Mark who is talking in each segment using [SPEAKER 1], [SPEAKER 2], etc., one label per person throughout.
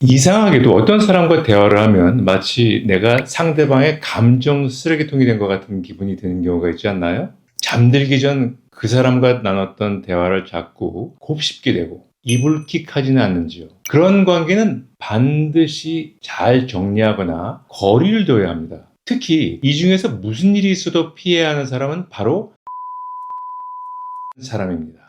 [SPEAKER 1] 이상하게도 어떤 사람과 대화를 하면 마치 내가 상대방의 감정 쓰레기통이 된 것 같은 기분이 드는 경우가 있지 않나요? 잠들기 전 그 사람과 나눴던 대화를 자꾸 곱씹게 되고 이불킥하지는 않는지요. 그런 관계는 반드시 잘 정리하거나 거리를 둬야 합니다. 특히 이 중에서 무슨 일이 있어도 피해야 하는 사람은 바로 사람입니다.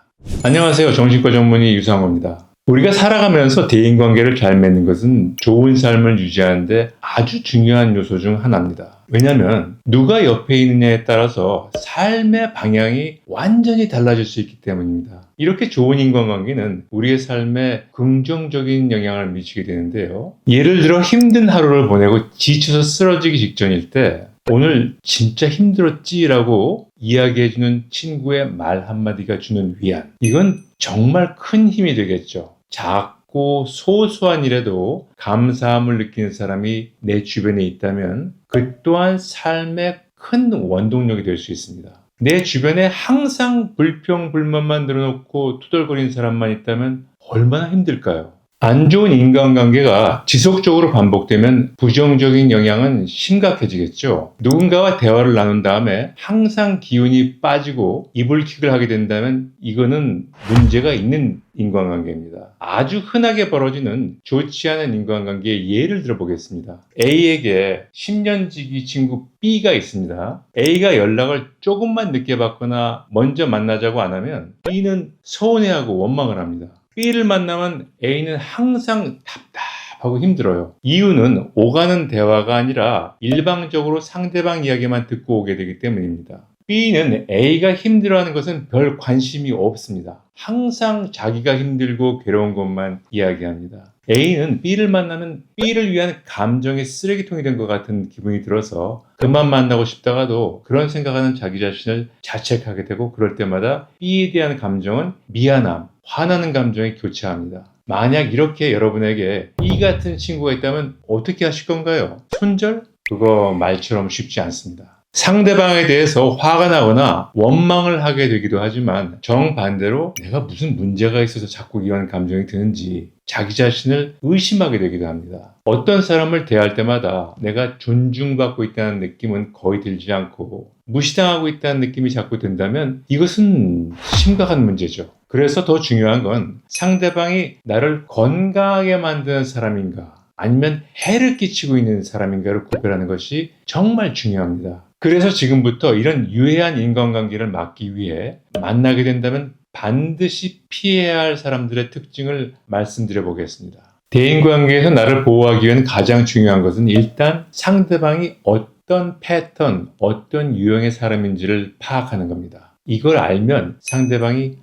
[SPEAKER 1] 안녕하세요. 정신과 전문의 유상호입니다. 우리가 살아가면서 대인관계를 잘 맺는 것은 좋은 삶을 유지하는 데 아주 중요한 요소 중 하나입니다. 왜냐하면 누가 옆에 있느냐에 따라서 삶의 방향이 완전히 달라질 수 있기 때문입니다. 이렇게 좋은 인간관계는 우리의 삶에 긍정적인 영향을 미치게 되는데요. 예를 들어 힘든 하루를 보내고 지쳐서 쓰러지기 직전일 때 오늘 진짜 힘들었지 라고 이야기해주는 친구의 말 한마디가 주는 위안, 이건 정말 큰 힘이 되겠죠. 작고 소소한 일에도 감사함을 느끼는 사람이 내 주변에 있다면 그 또한 삶의 큰 원동력이 될 수 있습니다. 내 주변에 항상 불평불만만 늘어놓고 투덜거리는 사람만 있다면 얼마나 힘들까요? 안 좋은 인간관계가 지속적으로 반복되면 부정적인 영향은 심각해지겠죠. 누군가와 대화를 나눈 다음에 항상 기운이 빠지고 이불킥을 하게 된다면 이거는 문제가 있는 인간관계입니다. 아주 흔하게 벌어지는 좋지 않은 인간관계의 예를 들어보겠습니다. A에게 10년지기 친구 B가 있습니다. A가 연락을 조금만 늦게 받거나 먼저 만나자고 안 하면 B는 서운해하고 원망을 합니다. B를 만나면 A는 항상 답답하고 힘들어요. 이유는 오가는 대화가 아니라 일방적으로 상대방 이야기만 듣고 오게 되기 때문입니다. B는 A가 힘들어하는 것은 별 관심이 없습니다. 항상 자기가 힘들고 괴로운 것만 이야기합니다. A는 B를 만나면 B를 위한 감정의 쓰레기통이 된 것 같은 기분이 들어서 그만 만나고 싶다가도 그런 생각하는 자기 자신을 자책하게 되고, 그럴 때마다 B에 대한 감정은 미안함, 화나는 감정에 교차합니다. 만약 이렇게 여러분에게 B 같은 친구가 있다면 어떻게 하실 건가요? 손절? 그거 말처럼 쉽지 않습니다. 상대방에 대해서 화가 나거나 원망을 하게 되기도 하지만, 정반대로 내가 무슨 문제가 있어서 자꾸 이런 감정이 드는지 자기 자신을 의심하게 되기도 합니다. 어떤 사람을 대할 때마다 내가 존중받고 있다는 느낌은 거의 들지 않고 무시당하고 있다는 느낌이 자꾸 든다면 이것은 심각한 문제죠. 그래서 더 중요한 건 상대방이 나를 건강하게 만드는 사람인가 아니면 해를 끼치고 있는 사람인가를 구별하는 것이 정말 중요합니다. 그래서 지금부터 이런 유해한 인간관계를 막기 위해 만나게 된다면 반드시 피해야 할 사람들의 특징을 말씀드려 보겠습니다. 대인관계에서 나를 보호하기 위한 가장 중요한 것은 일단 상대방이 어떤 패턴, 어떤 유형의 사람인지를 파악하는 겁니다. 이걸 알면 상대방이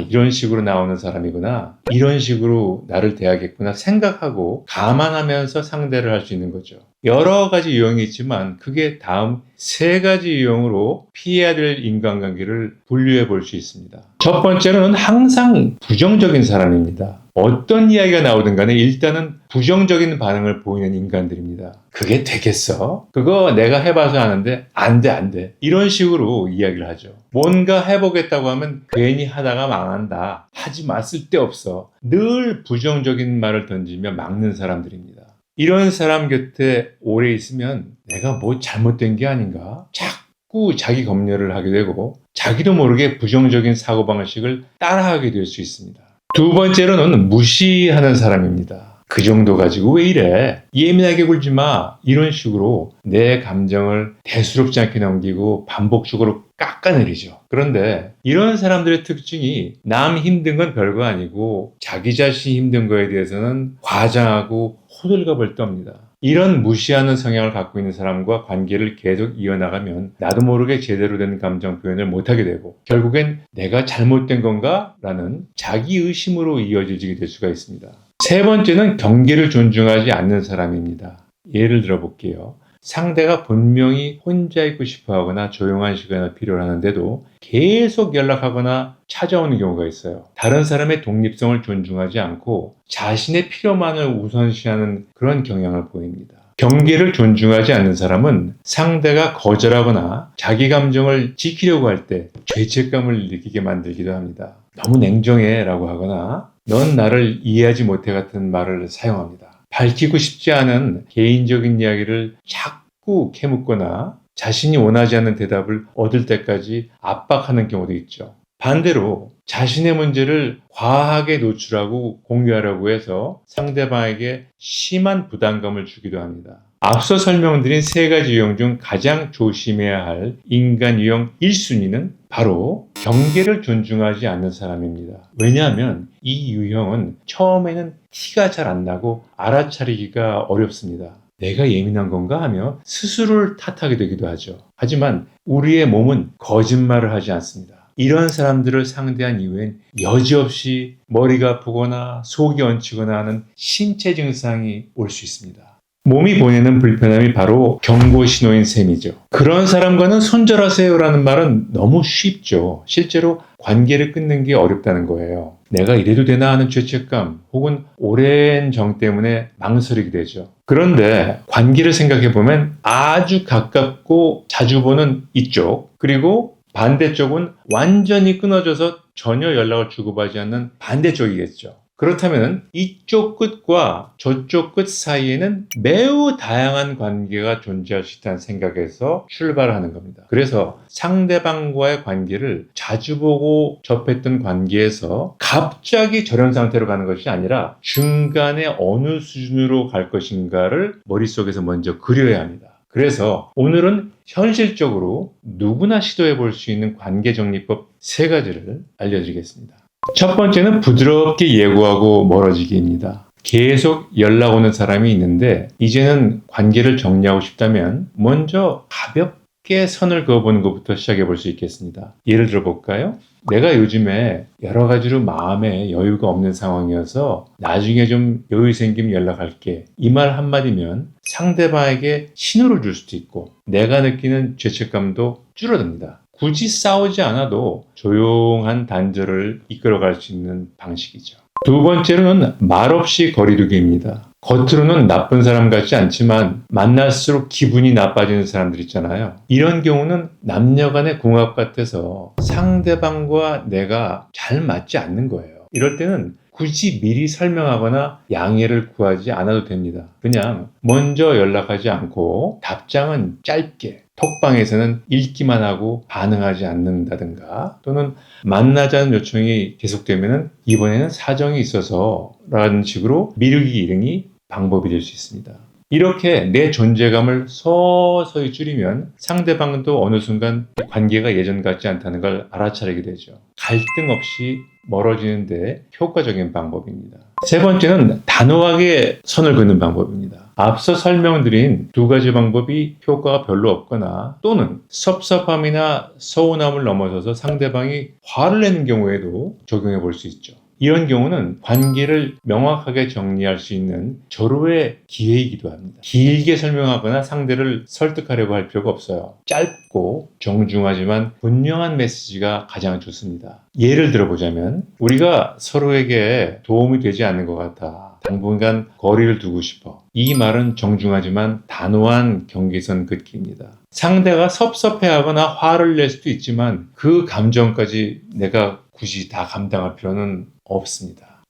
[SPEAKER 1] 이런 식으로 나오는 사람이구나, 이런 식으로 나를 대하겠구나 생각하고 감안하면서 상대를 할 수 있는 거죠. 여러 가지 유형이 있지만 그게 다음 세 가지 유형으로 피해야 될 인간관계를 분류해 볼 수 있습니다. 첫 번째는 항상 부정적인 사람입니다. 어떤 이야기가 나오든 간에 일단은 부정적인 반응을 보이는 인간들입니다. 그게 되겠어? 그거 내가 해봐서 아는데 안 돼. 이런 식으로 이야기를 하죠. 뭔가 해보겠다고 하면 괜히 하다가 망한다, 하지 마, 쓸데없어, 늘 부정적인 말을 던지며 막는 사람들입니다. 이런 사람 곁에 오래 있으면 내가 뭐 잘못된 게 아닌가? 자꾸 자기 검열을 하게 되고 자기도 모르게 부정적인 사고방식을 따라하게 될 수 있습니다. 두 번째로는 무시하는 사람입니다. 그 정도 가지고 왜 이래? 예민하게 굴지 마. 이런 식으로 내 감정을 대수롭지 않게 넘기고 반복적으로 깎아내리죠. 그런데 이런 사람들의 특징이 남 힘든 건 별거 아니고 자기 자신이 힘든 거에 대해서는 과장하고 호들갑을 떱니다. 이런 무시하는 성향을 갖고 있는 사람과 관계를 계속 이어나가면 나도 모르게 제대로 된 감정 표현을 못하게 되고 결국엔 내가 잘못된 건가? 라는 자기의심으로 이어지게 될 수가 있습니다. 세 번째는 경계를 존중하지 않는 사람입니다. 예를 들어 볼게요. 상대가 분명히 혼자 있고 싶어 하거나 조용한 시간을 필요로 하는데도 계속 연락하거나 찾아오는 경우가 있어요. 다른 사람의 독립성을 존중하지 않고 자신의 필요만을 우선시하는 그런 경향을 보입니다. 경계를 존중하지 않는 사람은 상대가 거절하거나 자기 감정을 지키려고 할 때 죄책감을 느끼게 만들기도 합니다. 너무 냉정해 라고 하거나 넌 나를 이해하지 못해 같은 말을 사용합니다. 밝히고 싶지 않은 개인적인 이야기를 자꾸 캐묻거나 자신이 원하지 않는 대답을 얻을 때까지 압박하는 경우도 있죠. 반대로 자신의 문제를 과하게 노출하고 공유하려고 해서 상대방에게 심한 부담감을 주기도 합니다. 앞서 설명드린 세 가지 유형 중 가장 조심해야 할 인간 유형 1순위는 바로 경계를 존중하지 않는 사람입니다. 왜냐하면 이 유형은 처음에는 티가 잘 안 나고 알아차리기가 어렵습니다. 내가 예민한 건가 하며 스스로를 탓하게 되기도 하죠. 하지만 우리의 몸은 거짓말을 하지 않습니다. 이런 사람들을 상대한 이후엔 여지없이 머리가 아프거나 속이 얹히거나 하는 신체 증상이 올 수 있습니다. 몸이 보내는 불편함이 바로 경고 신호인 셈이죠. 그런 사람과는 손절하세요라는 말은 너무 쉽죠. 실제로 관계를 끊는 게 어렵다는 거예요. 내가 이래도 되나 하는 죄책감 혹은 오랜 정 때문에 망설이게 되죠. 그런데 관계를 생각해보면 아주 가깝고 자주 보는 이쪽, 그리고 반대쪽은 완전히 끊어져서 전혀 연락을 주고받지 않는 반대쪽이겠죠. 그렇다면 이쪽 끝과 저쪽 끝 사이에는 매우 다양한 관계가 존재할 수 있다는 생각에서 출발하는 겁니다. 그래서 상대방과의 관계를 자주 보고 접했던 관계에서 갑자기 저런 상태로 가는 것이 아니라 중간에 어느 수준으로 갈 것인가를 머릿속에서 먼저 그려야 합니다. 그래서 오늘은 현실적으로 누구나 시도해 볼 수 있는 관계 정리법 3가지를 알려드리겠습니다. 첫 번째는 부드럽게 예고하고 멀어지기입니다. 계속 연락 오는 사람이 있는데 이제는 관계를 정리하고 싶다면 먼저 가볍게 선을 그어보는 것부터 시작해 볼 수 있겠습니다. 예를 들어 볼까요? 내가 요즘에 여러 가지로 마음에 여유가 없는 상황이어서 나중에 좀 여유 생기면 연락할게. 이 말 한마디면 상대방에게 신호를 줄 수도 있고 내가 느끼는 죄책감도 줄어듭니다. 굳이 싸우지 않아도 조용한 단절을 이끌어갈 수 있는 방식이죠. 두 번째로는 말없이 거리두기입니다. 겉으로는 나쁜 사람 같지 않지만 만날수록 기분이 나빠지는 사람들 있잖아요. 이런 경우는 남녀 간의 궁합 같아서 상대방과 내가 잘 맞지 않는 거예요. 이럴 때는 굳이 미리 설명하거나 양해를 구하지 않아도 됩니다. 그냥 먼저 연락하지 않고 답장은 짧게, 톡방에서는 읽기만 하고 반응하지 않는다든가, 또는 만나자는 요청이 계속되면 이번에는 사정이 있어서 라는 식으로 미루기 등이 방법이 될 수 있습니다. 이렇게 내 존재감을 서서히 줄이면 상대방도 어느 순간 관계가 예전 같지 않다는 걸 알아차리게 되죠. 갈등 없이 멀어지는데 효과적인 방법입니다. 세 번째는 단호하게 선을 긋는 방법입니다. 앞서 설명드린 2가지 방법이 효과가 별로 없거나 또는 섭섭함이나 서운함을 넘어서서 상대방이 화를 내는 경우에도 적용해 볼 수 있죠. 이런 경우는 관계를 명확하게 정리할 수 있는 절호의 기회이기도 합니다. 길게 설명하거나 상대를 설득하려고 할 필요가 없어요. 짧고 정중하지만 분명한 메시지가 가장 좋습니다. 예를 들어보자면 우리가 서로에게 도움이 되지 않는 것 같아. 당분간 거리를 두고 싶어. 이 말은 정중하지만 단호한 경계선 긋기입니다. 상대가 섭섭해하거나 화를 낼 수도 있지만 그 감정까지 내가 굳이 다 감당할 필요는 없습니다.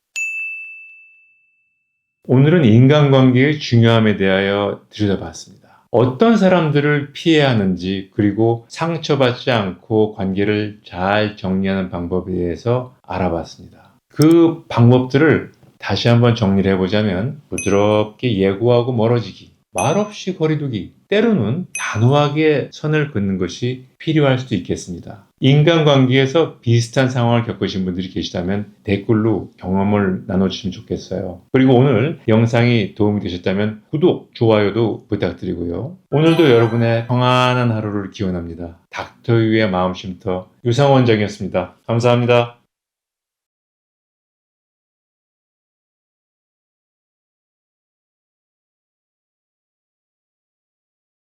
[SPEAKER 1] 오늘은 인간관계의 중요함에 대하여 들여다봤습니다. 어떤 사람들을 피해야 하는지, 그리고 상처받지 않고 관계를 잘 정리하는 방법에 대해서 알아봤습니다. 그 방법들을 다시 한번 정리를 해보자면 부드럽게 예고하고 멀어지기, 말없이 거리두기, 때로는 단호하게 선을 긋는 것이 필요할 수도 있겠습니다. 인간관계에서 비슷한 상황을 겪으신 분들이 계시다면 댓글로 경험을 나눠주시면 좋겠어요. 그리고 오늘 영상이 도움이 되셨다면 구독, 좋아요도 부탁드리고요. 오늘도 여러분의 평안한 하루를 기원합니다. 닥터유의 마음쉼터 유상원장이었습니다. 감사합니다.